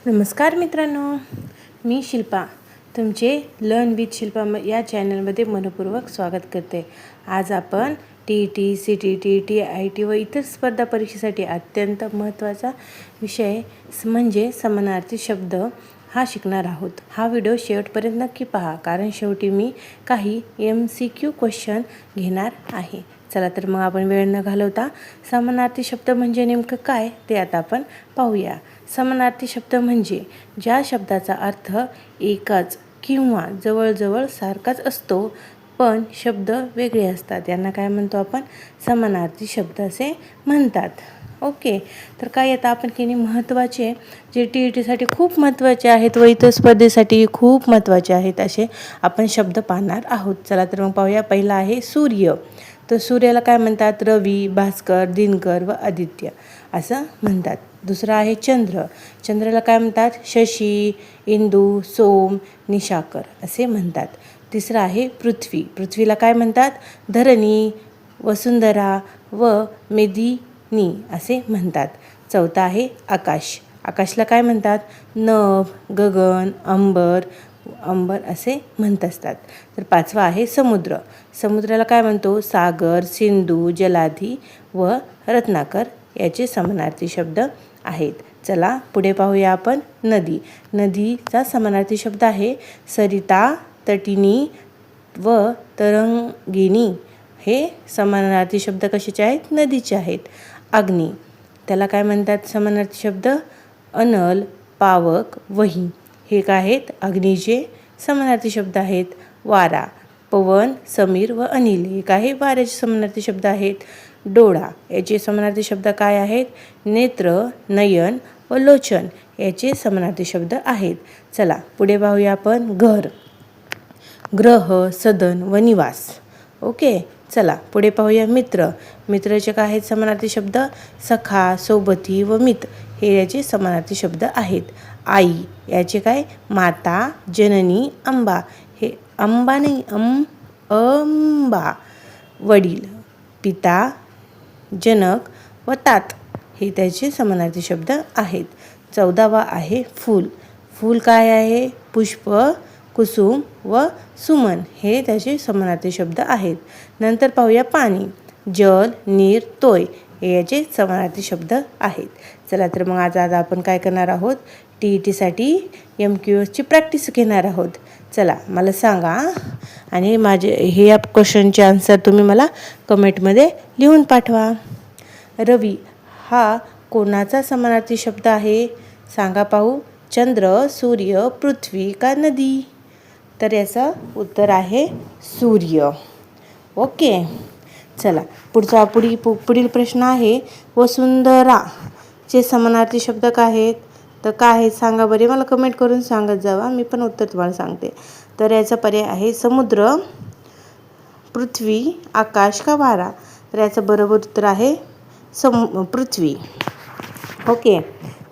नमस्कार मित्रांनो, मी शिल्पा तुमचे लर्न विथ शिल्पा या चॅनलमध्ये मनपूर्वक स्वागत करते। आज आपण TET, CTET, TIT व इतर स्पर्धा परीक्षेसाठी अत्यंत महत्त्वाचा विषय म्हणजे समानार्थी शब्द हा शिकणार आहोत। हा व्हिडिओ शेवटपर्यंत नक्की पहा, कारण शेवटी मी काही MCQ क्वेश्चन घेणार आहे। चला तर मग आपण वेळ न घालवता समानार्थी शब्द म्हणजे नेमकं काय ते आता आपण पाहूया। समानार्थी शब्द म्हणजे ज्या शब्दाचा अर्थ एकच किंवा जवळजवळ सारखाच असतो, पण शब्द वेगळे असतात, यांना काय म्हणतो आपण? समानार्थी शब्द असे म्हणतात। ओके, तर काय आता आपण की महत्त्वाचे जे TETसाठी खूप महत्त्वाचे आहेत व इतर स्पर्धेसाठी खूप महत्त्वाचे आहेत असे आपण शब्द पाहणार आहोत। चला तर मग पाहूया। पहिला आहे सूर्य। तर सूर्याला काय म्हणतात? रवी, भास्कर, दिनकर व आदित्य असं म्हणतात। दुसरा आहे चंद्र। चंद्राला काय म्हणतात? शशी, इंदू, सोम, निशाकर असे म्हणतात। तिसरा आहे पृथ्वी। पृथ्वीला काय म्हणतात? धरणी, वसुंधरा व मेदिनी असे म्हणतात। चौथा आहे आकाश। आकाशला काय म्हणतात? नभ, गगन, अंबर असे म्हणत असतात। तर पाचवा आहे समुद्र। समुद्राला काय म्हणतो? सागर, सिंधू, जलाधी व रत्नाकर याचे समानार्थी शब्द आहेत। चला पुढे पाहूया आपण नदी। नदीचा समानार्थी शब्द आहे सरिता, तटिनी व तरंगिणी। हे समानार्थी शब्द कशाचे आहेत? नदीचे आहेत। अग्नी, त्याला काय म्हणतात समानार्थी शब्द? अनल, पावक, वही हे काय आहेत? अग्नीचे समानार्थी शब्द आहेत। वारा, पवन, समीर व अनिल हे काय? वाऱ्याचे समानार्थी शब्द आहेत। डोळा, याचे समानार्थी शब्द काय आहेत? नेत्र, नयन व लोचन याचे समानार्थी शब्द आहेत। चला पुढे पाहूया आपण घर, ग्रह, सदन व निवास। ओके, चला पुढे पाहूया मित्र। मित्राचे काय आहेत समानार्थी शब्द? सखा, सोबती व मित हे याचे समानार्थी शब्द आहेत। आई, याचे काय? माता, जननी, अंबा हे अंबा नाही अंबा। वडील, पिता, जनक व तात हे त्याचे समानार्थी शब्द आहेत। 14वा आहे फूल। फूल काय आहे? पुष्प, कुसुम व सुमन हे त्याचे समानार्थी शब्द आहेत। नंतर पाहूया पाणी। जल, नीर, तोय हे याचे समानार्थी शब्द आहेत। चला तर मग आज आपण काय करणार आहोत? TETसाठी MQSची प्रॅक्टिस घेणार आहोत। चला मला सांगा आणि हे या क्वेश्चनचे आन्सर तुम्ही मला कमेंटमध्ये लिहून पाठवा। रवी हा कोणाचा समानार्थी शब्द आहे? सांगा पाहू। चंद्र, सूर्य, पृथ्वी का नदी? तर याचं उत्तर आहे सूर्य। ओके, चला पुढील प्रश्न आहे वसुंधराचे समानार्थी शब्द काय आहेत? तर काय आहेत सांगा बरे, मला कमेंट करून सांगत जावा, मी पण उत्तर तुम्हाला सांगते। तर याचा पर्याय आहे समुद्र, पृथ्वी, आकाश का वारा? तर याचं बरोबर उत्तर आहे पृथ्वी। ओके,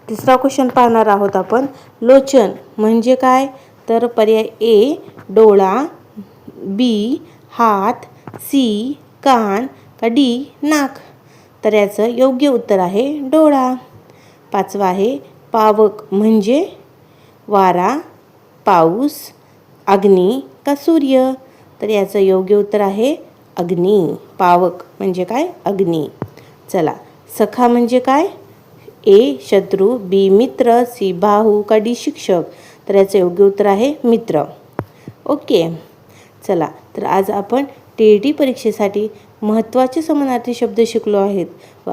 तिसरा क्वेश्चन पाहणार आहोत आपण। लोचन म्हणजे काय? तर पर्याय ए डोळा, बी हात, सी कान का डी नाक? तर याचं योग्य उत्तर आहे डोळा। पाचवा आहे पावक म्हणजे वारा, पाऊस, अग्नी का सूर्य? तर याचं योग्य उत्तर आहे अग्नी। पावक म्हणजे काय? अग्नी। चला, सखा म्हणजे काय? ए शत्रू, बी मित्र, सी भाऊ का डी शिक्षक? तर याचं योग्य उत्तर आहे मित्र। ओके, चला तर आज आपण TET परीक्षेसाठी महत्त्वाचे समानार्थी शब्द शिकलो आहेत व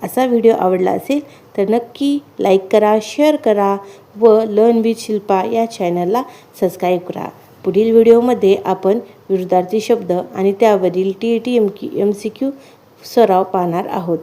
असा व्हिडिओ आवडला असेल तर नक्की लाईक करा, शेअर करा व लर्न विथ शिल्पा या चॅनलला सबस्क्राईब करा। पुढील व्हिडिओमध्ये आपण विरुद्धार्थी शब्द आणि त्यावरील TET MCQ सराव पाहणार आहोत।